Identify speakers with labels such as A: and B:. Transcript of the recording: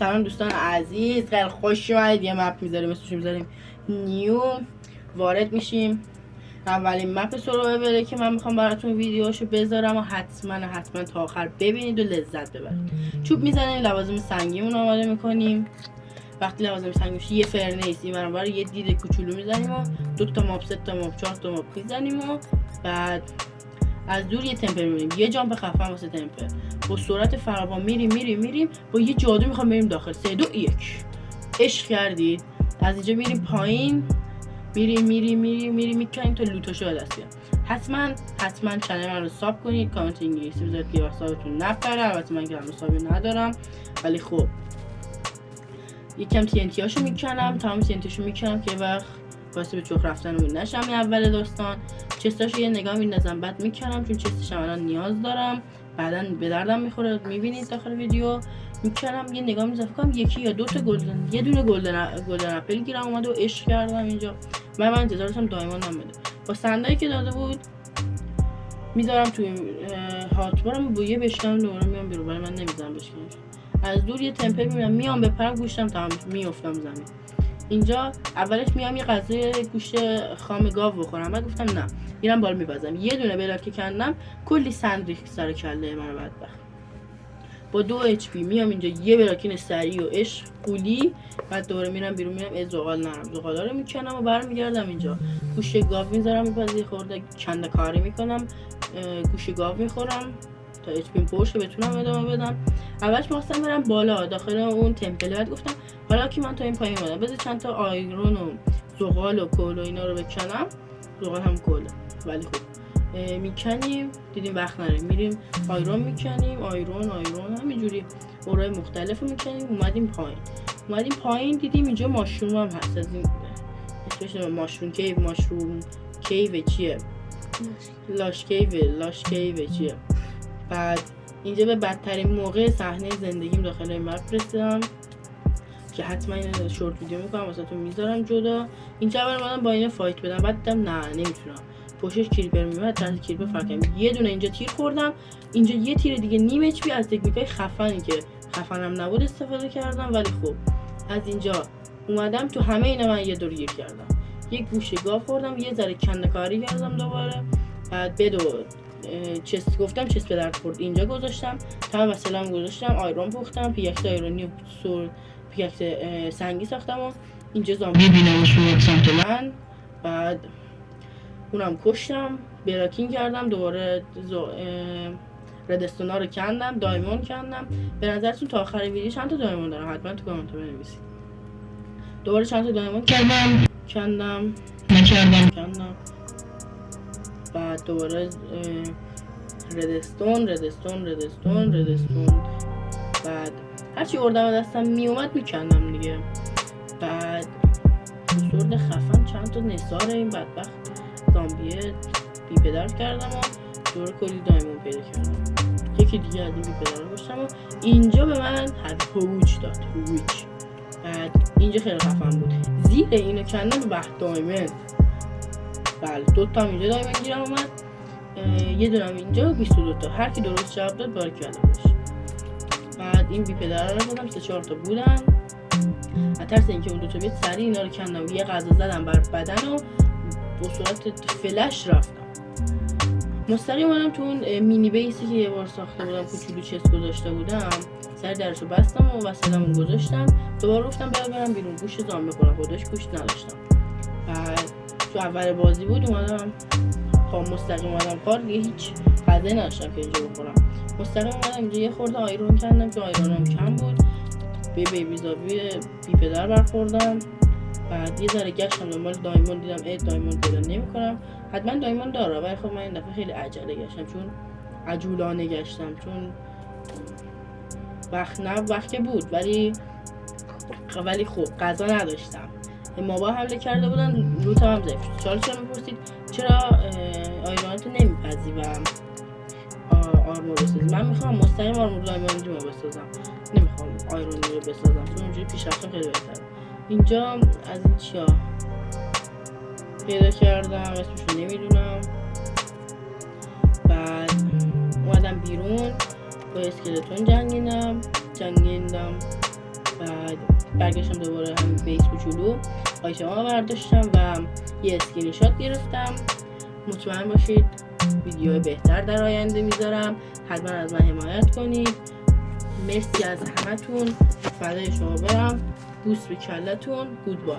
A: سلام دوستان عزیز، خیلی خوش اومدید. یه مپ میذاریم، اسمش میذاریم نیو. وارد میشیم. اولین مپ سروایوله که من میخوام براتون ویدیوشو بذارم و حتما تا آخر ببینید و لذت ببرید. چوب میزنیم، لوازم سنگیمون آماده میکنیم. وقتی لوازم سنگی میشه یه فرنیس این برابر یه دید کوچولو میزنیم و 2 تا ماب، 3 تا ماب، 4 تا ماب میزنیم و بعد از دور یه تمپر میبینیم، یه جامپ خفن واسه تمپر. با سرعت فراوان میریم با یه جادو میخوام بریم داخل. 3 2 1 عشق کردید. از اینجا میریم پایین، میریم میکنیم تا لوتاشو به دست بیاریم. حتما چنل من رو ساب کنید، کامنت انگلیسی بذارید که حسابتون نپره. البته من گرم حسابی ندارم، ولی خب یکم TNT هاشو میکنم، تمام TNT هاشو میکنم که وقت واسه به چوخ رفتنمون نشم. این اول داستان چستاشو یه نگاه میندازم، بعد میکنم چون چستش الان نیاز دارم، بعداً به دردم میخوره. میبینید داخل ویدیو میکنم یه نگاه میندازم، فکر کنم 1 یا 2 تا گلدن، یه دونه گلدن اپل گیرم اومد و عشق کردم. اینجا من انتظار داشتم دایموندم بده. با صندایی که داده بود میذارم توی هاتبارم، با یه بشکنم دوباره میام بیرون، ولی من نمیذارم بشکنمش. از دور یه تمپر میبینم، میام بپرم گوشتم تمام میافتم زمین. اینجا اولش میام یه غذای گوشت خام گاو بخورم، بعد گفتم نه میرم بالا میبازم. یه دونه بلاک کندم، کلی سند ریخت سر کله من بدبخت. با 2 HP میام اینجا یه بلاکین سریع و عشق قولی، بعد دوباره میرم بیرون، میرم زغال نرم، زغالا رو میکنم و برمیگردم اینجا گوشت گاو میذارم میپزی خورده کنده کاری میکنم، گوشت گاو میخورم تا HP پرشه بتونم ادامه بدم. اولش می‌خواستم برم بالا داخل اون تمپل، بعد گفتم حالا که من تا این پایین اومدم بذار چند تا آیرون و زغال و کل و اینا رو بکنم. زغال هم کله، ولی خب میکنیم، دیدیم وقت نره، میریم آیرون میکنیم، آیرون همینجوری اورای مختلف رو میکنیم. اومدیم پایین دیدیم اینجا ماشروم هم هست، از این اسمش ماشروم کیو چیه، لاش کیو چیه. بعد اینجا به بدترین موقع صحنه زندگیم داخل مپ رسیدم که حتما این شورت ویدیو میکنم واسهتون میذارم جدا. اینجا اول اومدم با اینا فایت بدم، بعد دیدم نه نمیتونم، پشتش کریپر میومد، طرز کریپر فرقم یه دونه اینجا تیر خوردم، اینجا یه تیر دیگه نیم HP از تکنیکای خفنی که خفنم نبود استفاده کردم. ولی خب از اینجا اومدم تو همه اینا من یه دور گیر کردم، یک گوشه گاو خوردم، یه ذره کنده کاری کردم دوباره، بعد بدو چست گفتم چست به درد خورد، اینجا گذاشتم تمام وسایلم گذاشتم، آیرون پختم، پیکس آیرونی و پیکس سنگی ساختم و اینجا زامبی بینم شروع سمت من. بعد اونم کشتم، براکین کردم، دوباره ردستونا رو کندم، دایموند کندم. به نظرتون تا آخر ویدیو چند تا دایموند دارم؟ حتما تو کامنت بنویسید. دوباره چند تا دایموند کندم. بعد دوباره ردستون. بعد هرچی اردم دستم میومد میکندم دیگه. بعد سرد خفن چند تا نثار این بدبخت زامبیه بی پدر کردم و دوباره کلی دایموند پیدا کردم. یکی دیگه از این بی پدر رو باشتم و اینجا به من هویچ داد. بعد اینجا خیلی خفن بود، زیر اینو کندم به دایموند. بله 2 تا اینجا دایموند گیرم اومد، یه دونم اینجا 22 تا. هر کی درست جواب داد بارک باشه. بعد این بی پدر رو دادم، 3 4 تا بودن. از ترس اینکه اون 2 تا بیاد سریع اینا رو کندم، یه غذا زدم بر بدن و با صورت فلش رفتم. مستقیم اومدم تو اون مینی بیسی که یه بار ساخته بودم، کوچولو چست گذاشته بودم، سر درشو بستم و وسایلمو گذاشتم. دوباره گفتم برم بیرون گوشت زامبی بخورم، خودش گوشت نداشتم. بعد تو اول بازی بود اومدم مستقیم اومدم کار دیگه، هیچ غذایی نداشتم که اینجا بخورم. مستقیم اومدم اینجا یه خورده آیرون کندم که آیرونم کم بود، به بیبی زابی بی پدر برخوردم. بعد یه ذره گشتم دنبال دایموند، دیدم دایموند پیدا نمی‌کنم. حتما دایموند داره، ولی خب من این دفعه خیلی عجله گشتم، چون عجولانه گشتم، چون وقت بود ولی خب غذا نداشتم. مابا حمله کرده بودن، لوتم هم ضعیف شد. چرا میپرسید چرا آیرونتو نمیپذی و آرمور بسازی؟ من میخوام مستقیم آرمور دایموندی رو بسازم، نمیخوام آیرونی رو بسازم، چون اونجوری پیشرفتم خیلی بهتره. اینجا از این چیا پیدا کردم اسمشو نمیدونم. بعد اومدم بیرون با اسکلتون جنگیدم. بعد برگشتم دوباره هم بیس کوچولو آیتما برداشتم و یه اسکرین شات گرفتم. مطمئن باشید ویدیو بهتر در آینده میذارم، حتما از من حمایت کنید. مرسی از همتون، فدای شما برم، بوس به کلتون، گودبای.